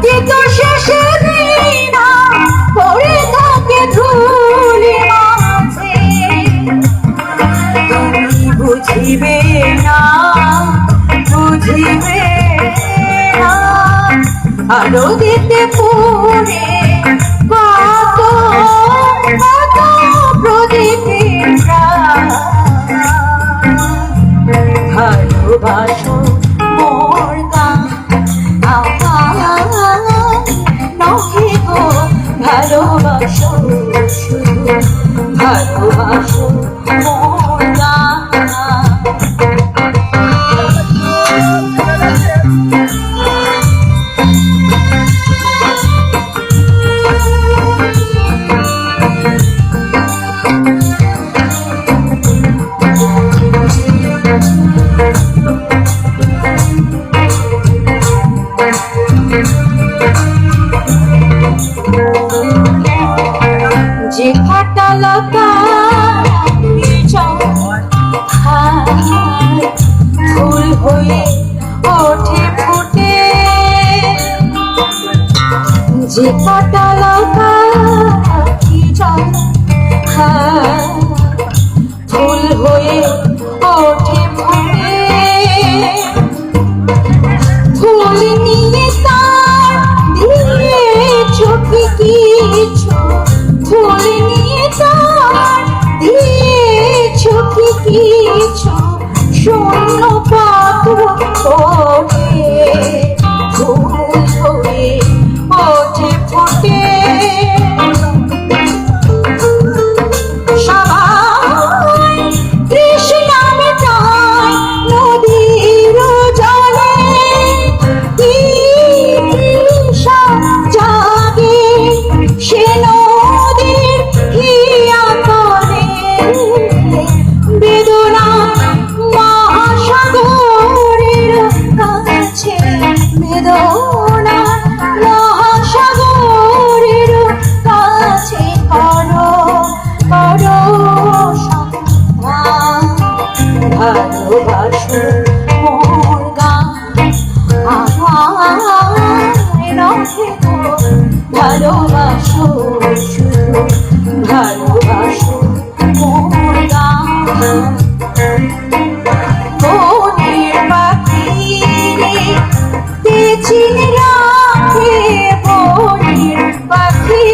কিন্তু শেষে দিনা পড়ে থাকে ধুলি মাঝে। তুমি বুঝিবে না, বুঝিবে না, আলো দিতে পুরে কত কত প্রদীপের প্রাণ। ভালোবাসো মোর গান নহে গো, ভালোবাসো শুধু ভালোবাসো মোর গান। যে কাটালতা ফুল হয়ে ওঠে ফুটে, যে কাটালতা ফুল হয়ে ওঠে ফুটে, ফুল নিয়ে তার দিয়েছো কিছু, ফুল নিয়ে তার দিয়েছো কিছু, শূন্য পাত্র ওঠে ফুল হয়ে ওঠে ফুটে। সবাই তৃষ্ণা মেটায় নদীর জলে, কি তৃষা জাগে সে নদীর হিয়া তলে। বেদনা মহাসাগরের কাছে, বেদনা মহাসাগরের কাছে করো করো সন্ধান। ভালোবাসো মোর গান আমায় রহে গো, ভালোবাসো শুধু ভালোবাসো মোর গান। বনের পাখি চিনে রাখে, বনের পাখি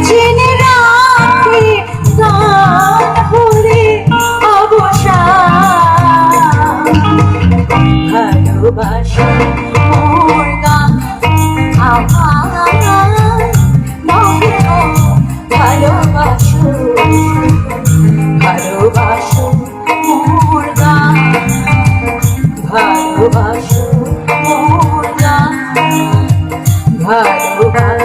চিনে রাখে গান ভরে অবসান। ভালোবাসো মোর গান আমায় নহে গো, ভালোবাসো ভালোবাসো মোর গান, ভালোবাসো মোর গান, ভালোবাসো।